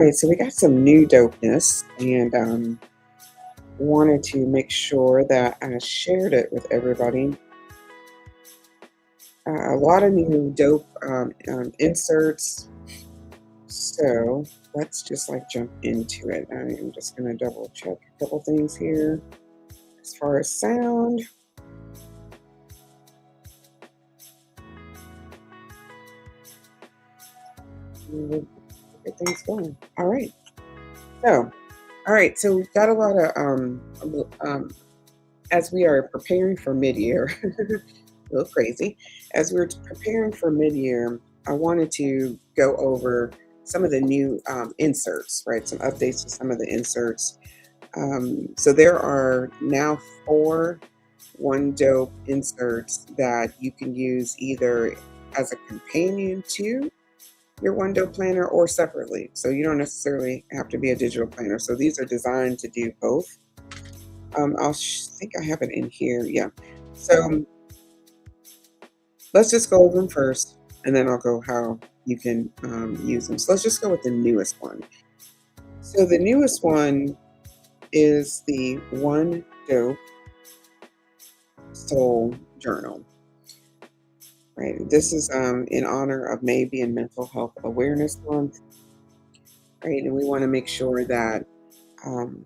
Right, so we got some new dopeness and wanted to make sure that I shared it with everybody. A lot of new dope inserts. So let's just like jump into it. I am just going to double check a couple things here as far as sound. We'll get things going. All right. So, all right. So we've got a lot of as we are preparing for mid-year, a little crazy. As we're preparing for mid-year, I wanted to go over some of the new inserts, right? Some updates to some of the inserts. So there are now 4 1Dope inserts that you can use either as a companion to your 1Dope planner or separately. So you don't necessarily have to be a digital planner. So these are designed to do both. Think I have it in here. Yeah. So let's just go over them first, and then I'll go how you can use them. So let's just go with the newest one. So the newest one is the 1Dope Soul Journal. Right. This is in honor of May being Mental Health Awareness Month. Right, and we want to make sure that um,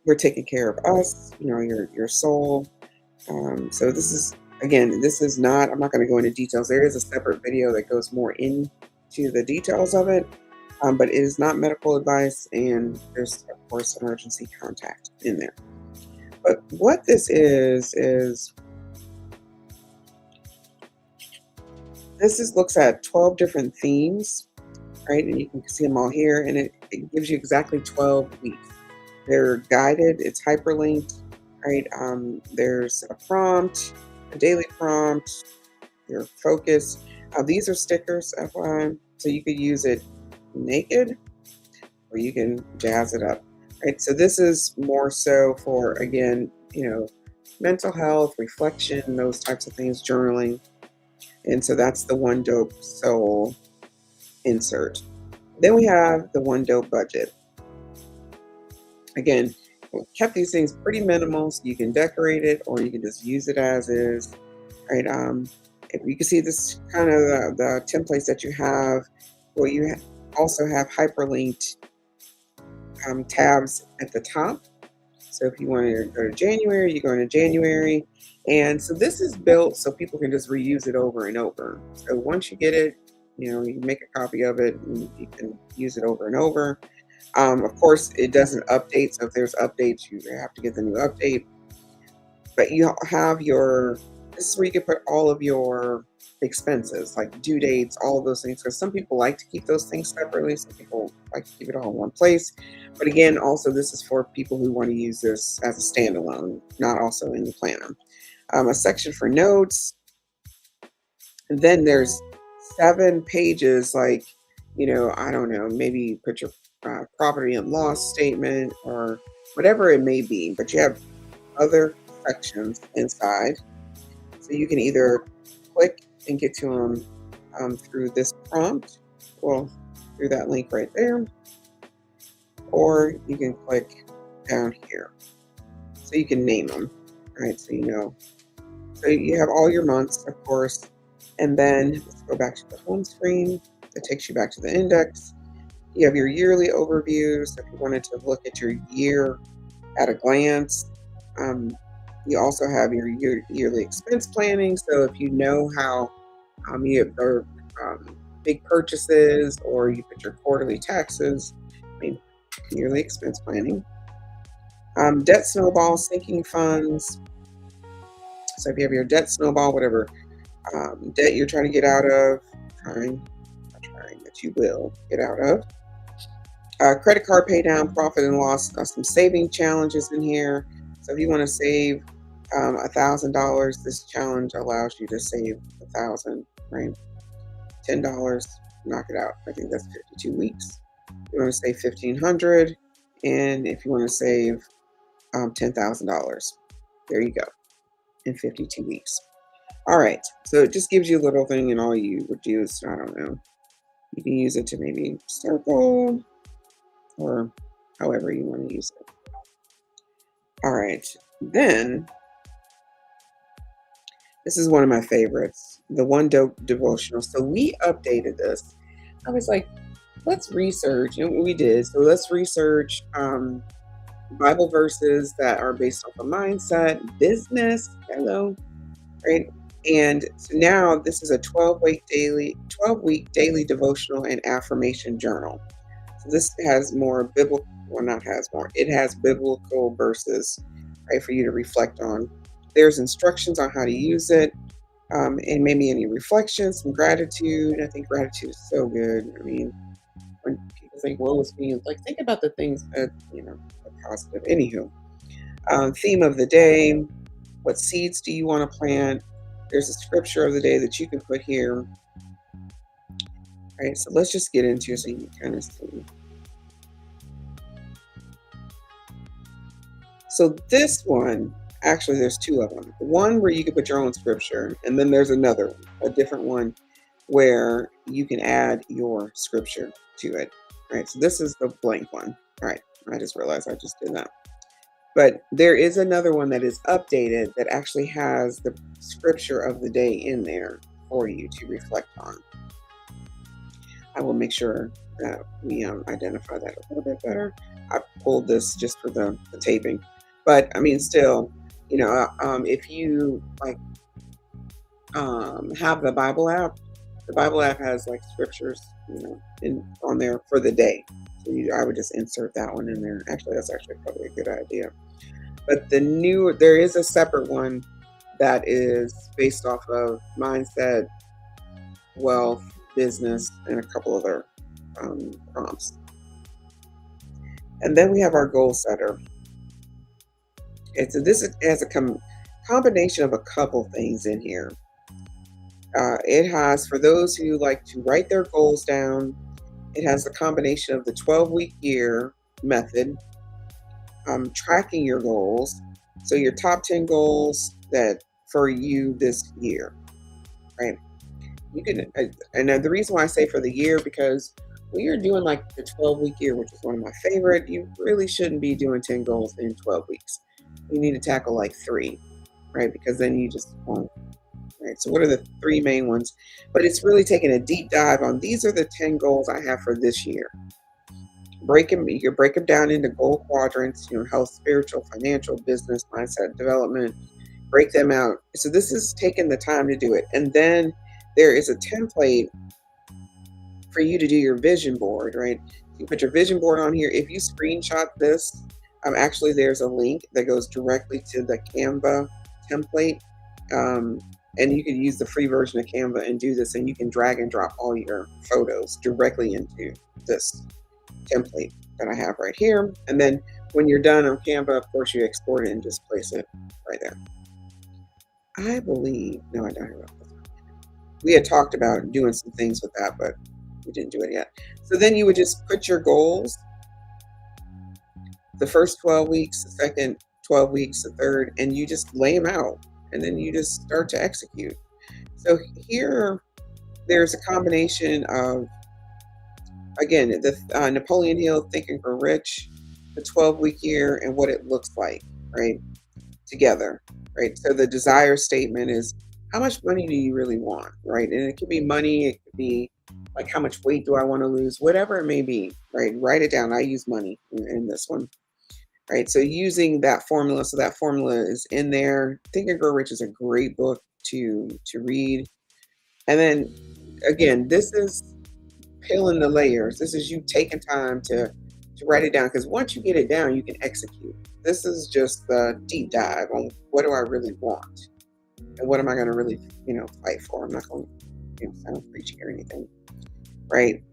we're taking care of us. You know, your soul. So this is, again, this is not, I'm not going to go into details. There is a separate video that goes more into the details of it, but it is not medical advice, and there's, of course, emergency contact in there. But what this is looks at 12 different themes, right? And you can see them all here, and it gives you exactly 12 weeks. They're guided, it's hyperlinked, right? There's a prompt, a daily prompt, your focus. These are stickers, FYI, so you could use it naked or you can jazz it up, right? So this is more so for, again, mental health, reflection, those types of things, journaling. And so that's the 1Dope Soul insert. Then we have the 1Dope Budget. Again, we kept these things pretty minimal, so you can decorate it or you can just use it as is, right? If you can see this kind of the templates that you have, well, you also have hyperlinked tabs at the top. So if you want to go to January, you go into January. And so this is built so people can just reuse it over and over. So once you get it, you can make a copy of it and you can use it over and over. Of course, it doesn't update. So if there's updates, you have to get the new update. But you have this is where you can put all of your expenses, like due dates, all of those things. Because some people like to keep those things separately. Some people like to keep it all in one place. But again, also this is for people who want to use this as a standalone, not also in the planner. A section for notes. And then there's 7 pages, like, I don't know, maybe put your property and loss statement or whatever it may be. But you have other sections inside. So you can either click and get to them through this prompt, well, through that link right there, or you can click down here. So you can name them, right? So So you have all your months, of course, and then let's go back to the home screen. That takes you back to the index. You have your yearly overview. So if you wanted to look at your year at a glance, you also have your yearly expense planning. So if you know how you have big purchases, or you put your quarterly taxes, yearly expense planning. Debt snowball, sinking funds. So if you have your debt snowball, whatever debt you're trying to get out of, trying that you will get out of. Credit card pay down, profit and loss, some saving challenges in here. So if you want to save $1,000, this challenge allows you to save $1,000, right? $10, knock it out. I think that's 52 weeks. You want to save $1,500, and if you want to save $10,000, there you go, in 52 weeks. All right, so it just gives you a little thing, and all you would do is, I don't know, you can use it to maybe circle, or however you want to use it. All right. Then this is one of my favorites, the One Dope Devotional. So we updated this. I was like, let's research. And we did. So let's research Bible verses that are based off of mindset, business. Hello. Right. And so now this is a 12-week daily devotional and affirmation journal. So this has more biblical, well, not has more, it has biblical verses, right, for you to reflect on. There's instructions on how to use it, and maybe any reflections, some gratitude. I think gratitude is so good. I mean, when people think, woe is me, like think about the things that, are positive. Anywho, theme of the day, what seeds do you want to plant? There's a scripture of the day that you can put here. All right, so let's just get into it so you can kind of see. So this one, actually, there's two of them. One where you can put your own scripture, and then there's another one, a different one, where you can add your scripture to it. All right, so this is the blank one. All right, I just realized I just did that. But there is another one that is updated that actually has the scripture of the day in there for you to reflect on. I will make sure that we identify that a little bit better. I pulled this just for the taping. But I mean, still, if you like have the Bible app has like scriptures, on there for the day. So I would just insert that one in there. Actually, that's actually probably a good idea. But there is a separate one that is based off of mindset, wealth, business, and a couple other prompts. And then we have our goal setter. This has a combination of a couple things in here. It has, for those who like to write their goals down, it has the combination of the 12-week year method, tracking your goals. So your top 10 goals that for you this year, right? You can, and the reason why I say for the year, because when you're doing like the 12-week year, which is one of my favorite, you really shouldn't be doing 10 goals in 12 weeks. You need to tackle like 3, right? Because then you just won't. Right. So what are the 3 main ones? But it's really taking a deep dive on these are the 10 goals I have for this year. You break them down into goal quadrants, health, spiritual, financial, business, mindset, development. Break them out. So this is taking the time to do it. And then there is a template for you to do your vision board, right? You put your vision board on here. If you screenshot this, actually there's a link that goes directly to the Canva template. And you can use the free version of Canva and do this, and you can drag and drop all your photos directly into this template that I have right here. And then when you're done on Canva, of course, you export it and just place it right there. I believe, no, I don't have it. We had talked about doing some things with that, but we didn't do it yet. So then you would just put your goals, the first 12 weeks, the second 12 weeks, the third, and you just lay them out. And then you just start to execute. So here, there's a combination of, again, the Napoleon Hill Think and Grow Rich, the 12-week year, and what it looks like, right, together, right? So the desire statement is, how much money do you really want, right? And it could be money, it could be like, how much weight do I want to lose, whatever it may be, right? Write it down. I use money in this one. Right, so using that formula, so that formula is in there. Think and Grow Rich is a great book to read. And then again, this is peeling the layers. This is you taking time to write it down, because once you get it down, you can execute. This is just the deep dive on what do I really want, and what am I going to really, fight for. I'm not going to sound preachy or anything, right?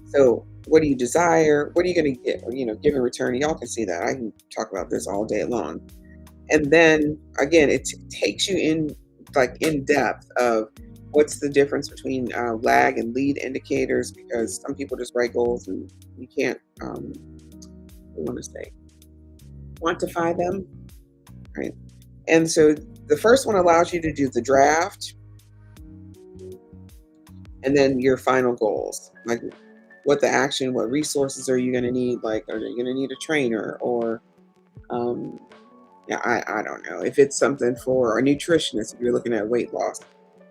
So what do you desire? What are you going to get, give in return? Y'all can see that. I can talk about this all day long. And then again, it takes you in depth of what's the difference between lag and lead indicators, because some people just write goals and you can't, quantify them, right? And so the first one allows you to do the draft and then your final goals. Like, what the action, what resources are you going to need? Like, are you going to need a trainer or, um, yeah, I don't know. If it's something for a nutritionist, if you're looking at weight loss,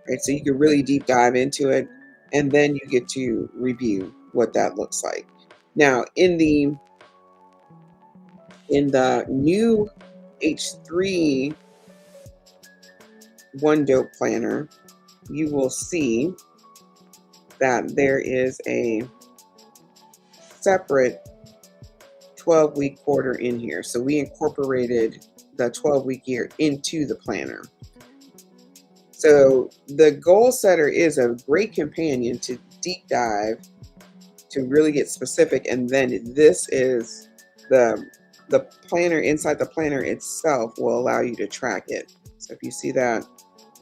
right? So you can really deep dive into it, and then you get to review what that looks like. Now, in the new H3 1DOPE planner, you will see that there is a separate 12-week quarter in here. So we incorporated the 12-week year into the planner. So the goal setter is a great companion to deep dive, to really get specific, and then this is the planner. Inside the planner itself will allow you to track it. So if you see that,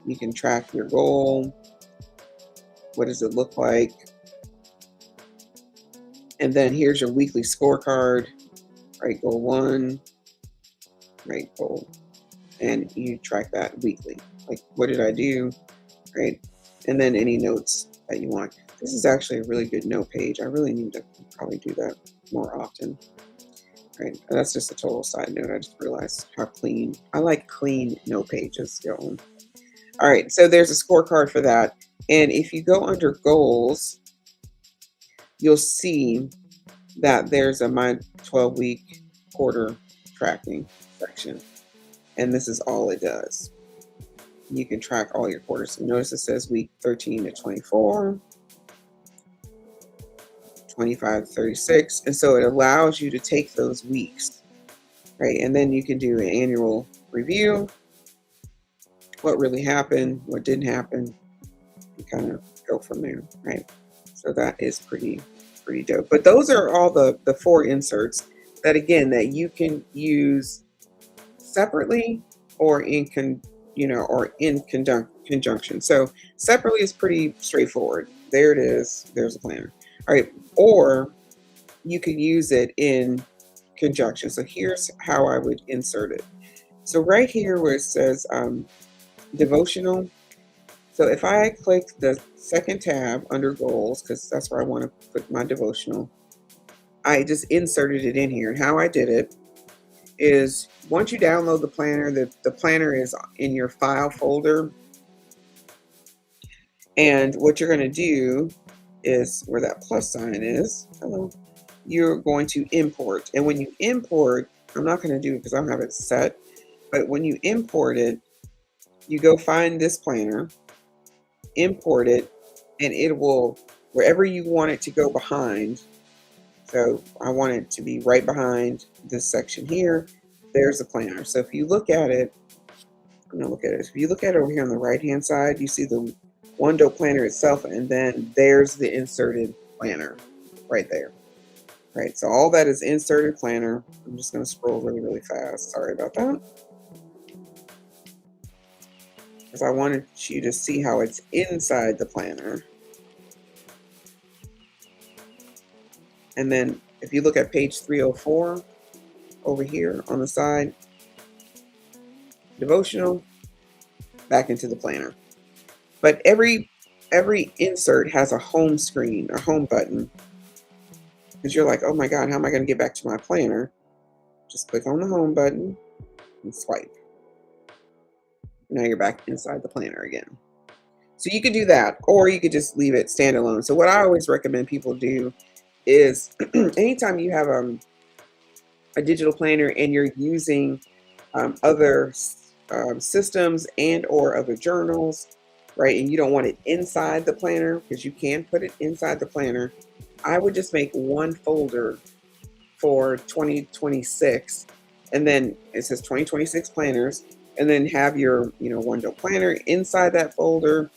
you can track your goal. What does it look like? And then here's your weekly scorecard, right? Goal 1, right? Goal, and you track that weekly. Like, what did I do, right? And then any notes that you want. This is actually a really good note page. I really need to probably do that more often. Right, that's just a total side note. I just realized how clean. I like clean note pages, y'all. All right, so there's a scorecard for that. And if you go under goals, you'll see that there's a my 12-week quarter tracking section. And this is all it does. You can track all your quarters. So notice it says week 13 to 24, 25 to 36. And so it allows you to take those weeks, right? And then you can do an annual review. What really happened, what didn't happen, and kind of go from there, right? So that is pretty dope. But those are all the 4 inserts that, again, that you can use separately or in conjunction. So separately is pretty straightforward. There it is. There's a planner. All right. Or you can use it in conjunction. So here's how I would insert it. So right here where it says Devotional. So if I click the second tab under goals, because that's where I want to put my devotional, I just inserted it in here. And how I did it is, once you download the planner, the planner is in your file folder. And what you're going to do is, where that plus sign is, you're going to import. And when you import, I'm not going to do it because I don't have it set, but when you import it, you go find this planner, import it, and it will, wherever you want it to go behind. So I want it to be right behind this section here. There's the planner. So if you look at it, I'm gonna look at it. If you look at it over here on the right-hand side, you see the 1DOPE planner itself, and then there's the inserted planner right there. Right, so all that is inserted planner. I'm just gonna scroll really, really fast. Sorry about that. Because I wanted you to see how it's inside the planner. And then if you look at page 304 over here on the side, devotional, back into the planner. But every insert has a home screen, a home button. Because you're like, oh my God, how am I going to get back to my planner? Just click on the home button and swipe. Now you're back inside the planner again. So you could do that, or you could just leave it standalone. So what I always recommend people do is anytime you have a digital planner and you're using other systems and or other journals, right, and you don't want it inside the planner, because you can put it inside the planner, I would just make one folder for 2026, and then it says 2026 planners, and then have your 1DOPE planner inside that folder,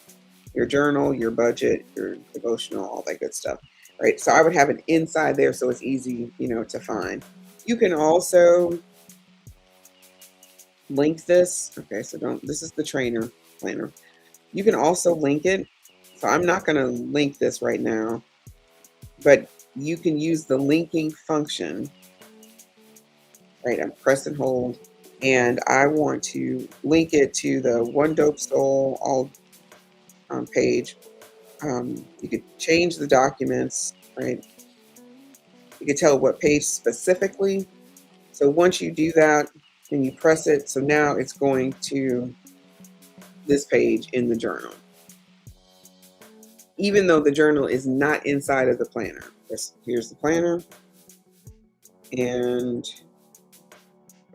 your journal, your budget, your devotional, all that good stuff, right? So I would have it inside there so it's easy, to find. You can also link this. Okay, so this is the trainer planner. You can also link it. So I'm not going to link this right now, but you can use the linking function, right? I'm press and hold, and I want to link it to the 1DOPE Soul all page. You could change the documents, right? You can tell what page specifically. So once you do that and you press it, so now it's going to this page in the journal, even though the journal is not inside of the planner. Here's the planner, and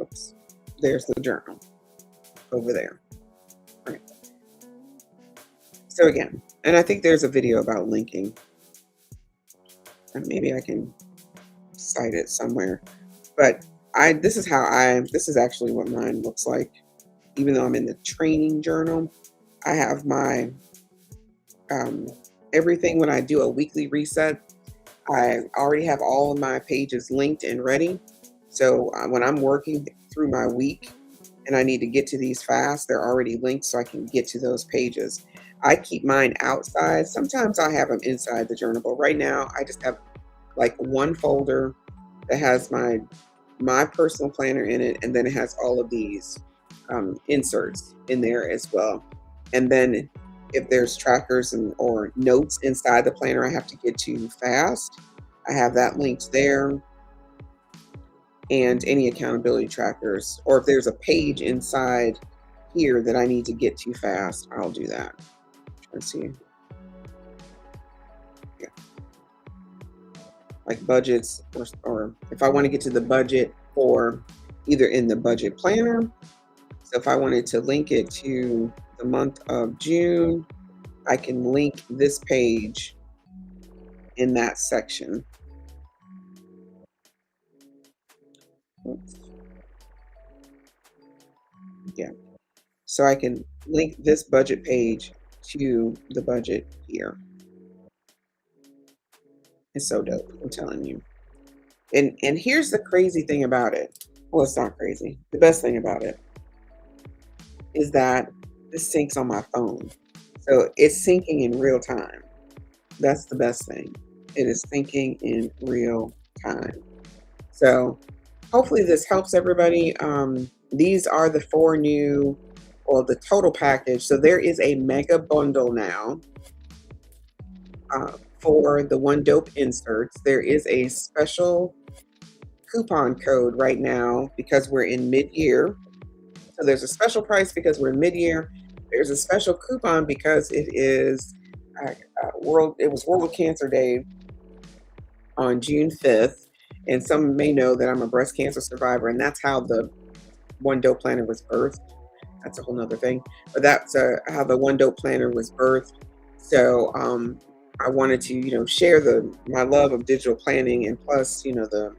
oops, there's the journal over there. All right. So again, and I think there's a video about linking, and maybe I can cite it somewhere. But this is actually what mine looks like. Even though I'm in the training journal, I have my everything. When I do a weekly reset, I already have all of my pages linked and ready. So when I'm working through my week and I need to get to these fast, they're already linked so I can get to those pages. I keep mine outside. Sometimes I have them inside the journal, but right now I just have like one folder that has my personal planner in it, and then it has all of these inserts in there as well. And then if there's trackers or notes inside the planner I have to get to fast, I have that linked there. And any accountability trackers, or if there's a page inside here that I need to get to fast, I'll do that. Let's see. Yeah. Like budgets, or if I want to get to the budget for either in the budget planner. So if I wanted to link it to the month of June, I can link this page in that section. Oops. Yeah. So I can link this budget page to the budget here. It's so dope, I'm telling you. And here's the crazy thing about it. Well, it's not crazy. The best thing about it is that this syncs on my phone. So it's syncing in real time. That's the best thing. It is syncing in real time. So hopefully this helps everybody. These are the 4 new, or the total package. So there is a mega bundle now for the 1DOPE inserts. There is a special coupon code right now because we're in mid-year. So there's a special price because we're in mid-year. There's a special coupon because it is it was World Cancer Day on June 5th. And some may know that I'm a breast cancer survivor, and that's how the 1DOPE planner was birthed. That's a whole nother thing. But that's how the 1DOPE planner was birthed. So I wanted to, share my love of digital planning, and plus, the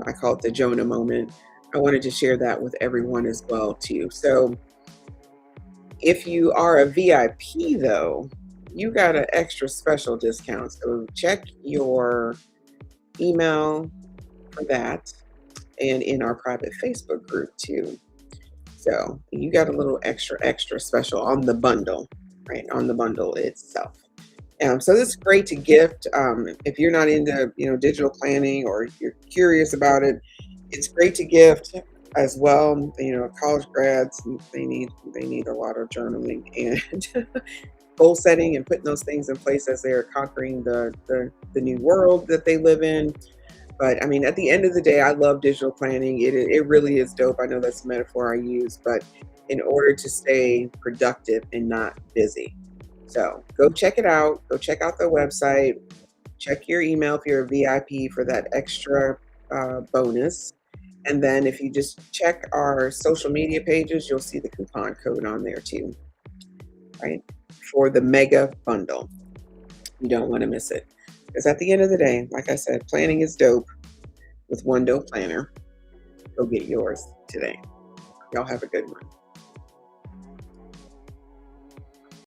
I call it the Jonah moment. I wanted to share that with everyone as well too. So if you are a VIP though, you got an extra special discount. So check your email for that, and in our private Facebook group too. So you got a little extra special on the bundle, right? On the bundle itself. So this is great to gift. If you're not into, digital planning, or you're curious about it, it's great to gift as well. College grads, they need a lot of journaling and goal setting, and putting those things in place as they're conquering the new world that they live in. But I mean, at the end of the day, I love digital planning. It really is dope. I know that's the metaphor I use, but in order to stay productive and not busy. So go check it out. Go check out the website. Check your email if you're a VIP for that extra bonus. And then if you just check our social media pages, you'll see the coupon code on there too, right? For the mega bundle. You don't want to miss it. Because at the end of the day, like I said, planning is dope with 1DOPE Planner. Go get yours today. Y'all have a good one.